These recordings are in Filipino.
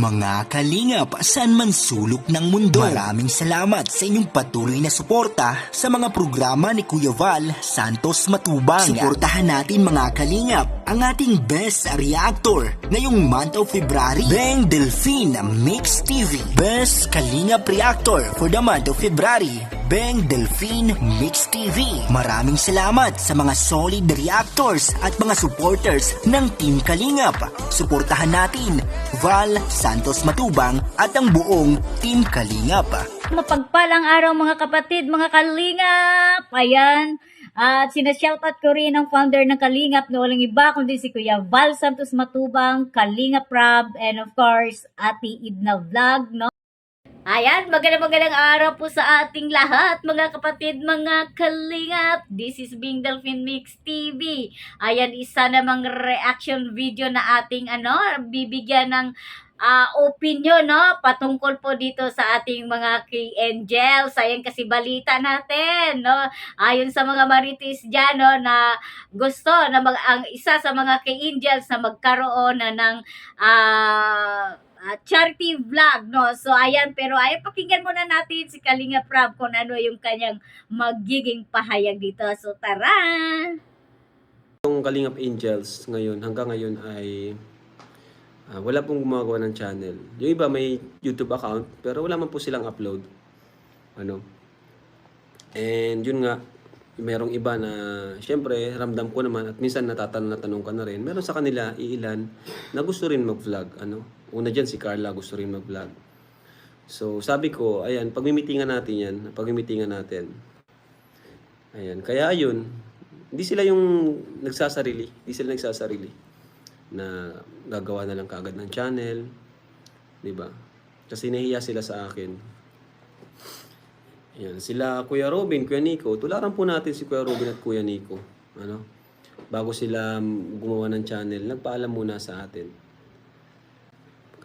Mga kalingap, saan man sulok ng mundo, maraming salamat sa inyong patuloy na suporta sa mga programa ni Kuya Val Santos Matubang. Suportahan natin mga kalingap ang ating best reactor ngayong month of February, Beng Delphine Mix TV. Best Kalingap Reactor for the month of February, Beng Delphine Mix TV. Maraming salamat sa mga solid reactors at mga supporters ng Team Kalingap. Suportahan natin Val Santos Matubang at ang buong Team Kalingap. Mapagpalang araw mga kapatid, mga Kalingap! Ayan, at sinashoutout ko rin ang founder ng Kalingap na walang iba kundi si Kuya Val Santos Matubang, Kalingap Rob, and of course, Ate Idna Vlog, no? Ayan, magandang araw po sa ating lahat, mga kapatid, mga Kalingap. This is Beng Delphine Mix TV. Ayan, isa namang reaction video na ating bibigyan ng opinion, no, patungkol po dito sa ating mga K-Angels. Ayan kasi balita natin, no, ayon sa mga marites dyan, no, na gusto na ang isa sa mga K-Angels na magkaroon na ng charity vlog, no. So ayan, pero ay pakinggan muna natin si Kalingap Rob kung ano yung kanyang magiging pahayag dito. So tara. Yung Kalingap Angels hanggang ngayon ay wala pong gumagawa ng channel. Yung iba may YouTube account pero wala man po silang upload. And yun nga, merong iba na syempre ramdam ko naman at minsan natatanong ka na rin. Meron sa kanila iilan na gusto rin mag-vlog. Una dyan si Carla gusto rin mag-vlog. So sabi ko, ayan, pagmimitingan natin yan. Pagmimitingan natin. Ayan, kaya yun, hindi sila yung nagsasarili. Hindi sila nagsasarili na gagawa na lang kaagad ng channel. Diba? Kasi nahiya sila sa akin. Ayan, sila Kuya Robin, Kuya Nico. Tularan po natin si Kuya Robin at Kuya Nico. Bago sila gumawa ng channel, nagpaalam muna sa atin.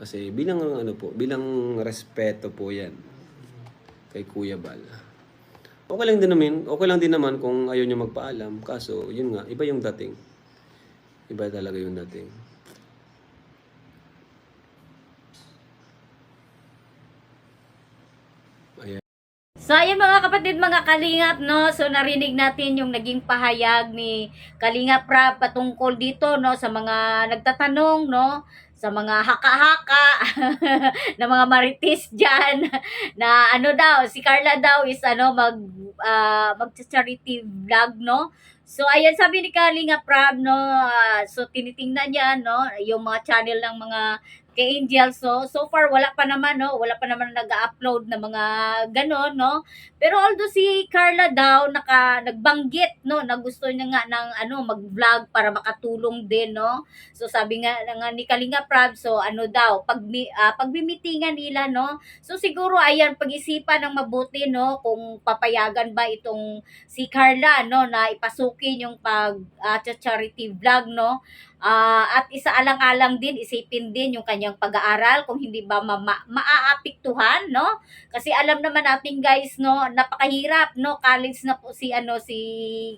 Kasi bilang bilang respeto po 'yan kay Kuya Val. Okay lang din naman kung ayaw niyo magpaalam, kaso yun nga, iba yung dating. Iba talaga yung dating. So ayan mga kapatid, mga Kalingap, no. So narinig natin yung naging pahayag ni Kalingap Rob patungkol dito, no, sa mga nagtatanong, no, sa mga haka-haka na mga marites diyan na daw si Carla daw is mag-charity vlog, no. So ayan, sabi ni Kalingap Rob, no, so tinitingnan niya, no, yung mga channel ng mga K-Angel. So far wala pa naman nag-upload na mga ganon, no. Pero although si Carla daw nagbanggit, no, na gusto niya nga ng mag-vlog para makatulong din, no. So sabi nga ni Kalingap Rob, so daw pagmimitingan nila, no. So siguro ayan, pag-isipan ng mabuti, no, kung papayagan ba itong si Carla, no, na ipasukin yung charity vlog, no. At isaalang-alang din, isipin din yung kanyang pag-aaral kung hindi ba maaapektuhan, no? Kasi alam naman natin guys, no, napakahirap, no, college na po si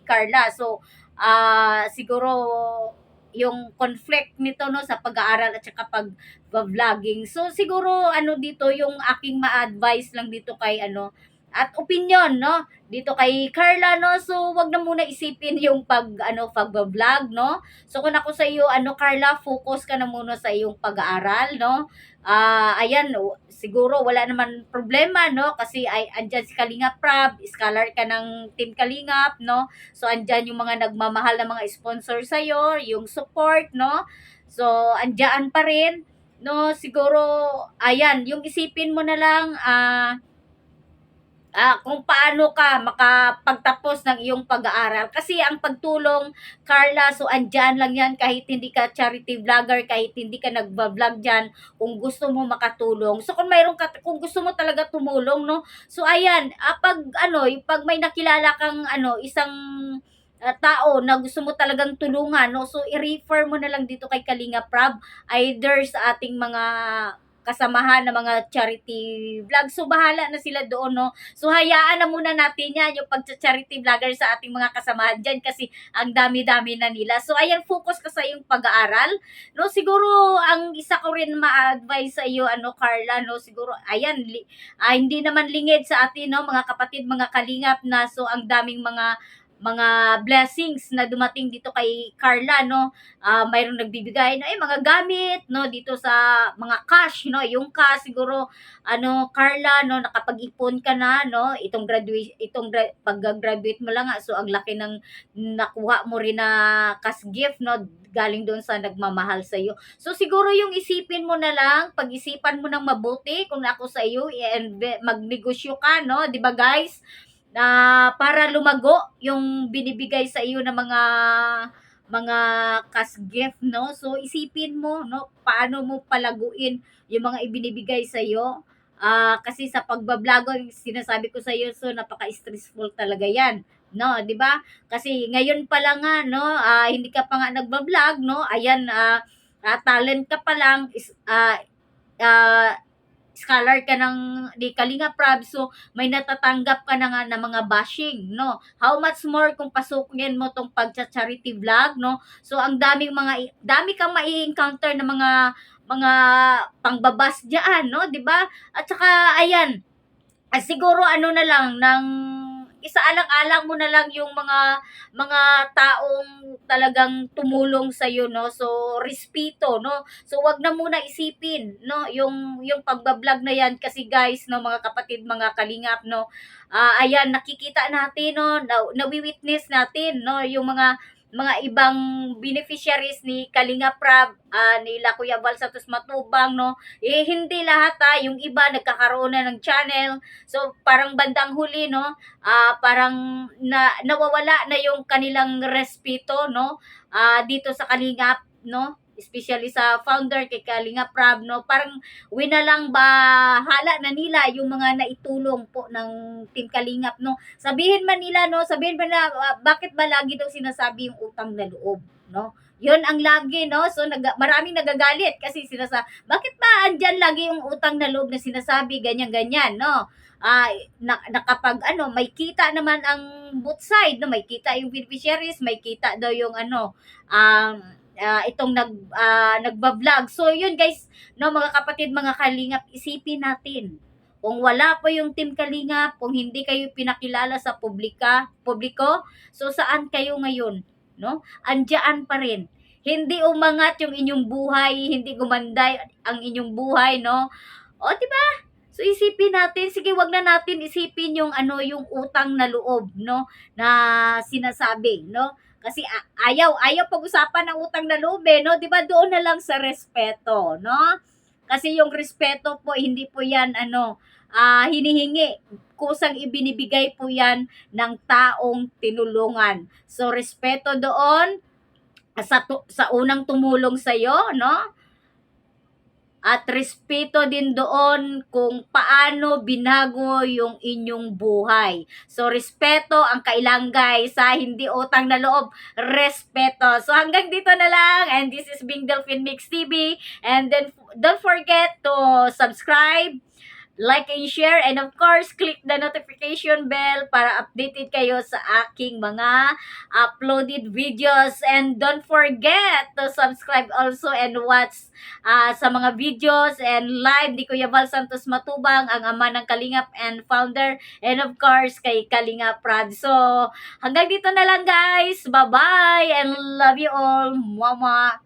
Carla. So siguro yung conflict nito, no, sa pag-aaral at saka pag-vlogging. So siguro dito yung aking ma-advise lang dito kay at opinion, no, dito kay Carla, no. So wag na muna isipin yung pag-vlog, no. So kung ako sa iyo, Carla, focus ka na muna sa iyong pag-aaral, no. Ayan, siguro wala naman problema, no, kasi andyan si Kalingap Rob, scholar ka ng Team Kalingap, no. So andyan yung mga nagmamahal na mga sponsor sa iyo, yung support, no. So andyan pa rin, no. Siguro ayan, yung isipin mo na lang kung paano ka makapagtapos ng iyong pag-aaral. Kasi ang pagtulong, Carla, so andyan lang yan kahit hindi ka charity vlogger, kahit hindi ka nagba-vlog dyan, kung gusto mo makatulong. So kung gusto mo talaga tumulong, no, so ayan, pag may nakilala kang isang tao na gusto mo talagang tulungan, no, so i-refer mo na lang dito kay Kalingap Rob, either sa ating mga kasamahan ng mga charity vlog. So bahala na sila doon, no. So hayaan na muna natin yan, yung pag-charity vlogger sa ating mga kasamahan dyan kasi ang dami-dami na nila. So ayan, focus ka sa iyong pag-aaral, no. Siguro ang isa ko rin ma-advise sa iyo, Carla, no, siguro ayan, hindi naman lingid sa atin, no, mga kapatid, mga kalingap, na so ang daming mga blessings na dumating dito kay Carla, no. Mayroong nagbibigay na mga gamit, no, dito sa mga cash, no. Yung cash siguro, Carla, no, nakapag-ipon ka na, no, pag-graduate mo lang, so ang laki ng nakuha mo rin na cash gift, no, galing doon sa nagmamahal sa iyo. So siguro yung isipin mo na lang, pag-isipan mo ng mabuti kung ako sa iyo, and magnegosyo ka, no, 'di ba guys? Para lumago yung binibigay sa iyo ng mga cash gift, no. So isipin mo, no, paano mo palaguin yung mga ibinibigay sa iyo. Kasi sa pagbablog, sinasabi ko sa iyo, so napaka-stressful talaga 'yan, no, 'di ba? Kasi ngayon pa lang nga, no, hindi ka pa nga nagba-vlog, no. Ayan, talent ka pa lang, scholar ka ng di Kalinga Prab, so may natatanggap ka na nga ng mga bashing, no. How much more kung pasukin mo tong pagcha-charity vlog, no. So ang dami kang mai-encounter na mga pangbabas diyan, no, 'di ba? At saka ayan, siguro na lang ng isaalang-alang mo na lang yung mga taong talagang tumulong sa iyo, no. So respeto, no. So wag na muna isipin, no, yung pagba-vlog na yan kasi guys, no, mga kapatid, mga kalingap, no. Ayan, nakikita natin, no, nawi-witness natin, no, yung mga ibang beneficiaries ni Kalinga Prab, nila Kuya Val Santos Matubang, no. Hindi lahat, yung iba nagkakaroon na ng channel. So parang bandang huli, no, parang nawawala na yung kanilang respeto, no, dito sa Kalingap, no, especially sa founder kay Kalinga Prab, no. Parang winalang bahala na nila yung mga naitulong po ng Team Kalingap, no. Sabihin man nila, bakit ba lagi daw sinasabi yung utang na loob, no. Yun ang lagi, no. So maraming nagagalit kasi bakit ba andyan lagi yung utang na loob na sinasabi, ganyan, no. Nakapag may kita naman ang both side, no, may kita yung beneficiaries, may kita daw yung itong nagba-vlog. So yun guys, no, mga kapatid, mga kalingap, isipin natin, kung wala pa yung Team Kalingap, kung hindi kayo pinakilala sa publiko, so saan kayo ngayon, no? Andiyan pa rin. Hindi umangat yung inyong buhay, hindi gumanda ang inyong buhay, no? O, di ba? So isipin natin, sige, wag na natin isipin yung yung utang na loob, no, na sinasabi, no? Kasi ayaw pag-usapan ng utang na loob, no? 'Di ba? Doon na lang sa respeto, no? Kasi yung respeto po, hindi po 'yan hinihingi. Kusang ibinibigay po 'yan ng taong tinulungan. So respeto doon sa unang tumulong sa iyo, no? At respeto din doon kung paano binago yung inyong buhay. So, respeto ang kailangan guys, hindi utang na loob, respeto. So, hanggang dito na lang, and this is Bing Delphine Mix TV, and then don't forget to subscribe, like and share, and of course, click the notification bell para updated kayo sa aking mga uploaded videos. And don't forget to subscribe also and watch sa mga videos and live ni Kuya Val Santos Matubang, ang ama ng Kalingap and founder, and of course, kay Kalinga Prad. So, hanggang dito na lang guys. Bye-bye and love you all. Mama.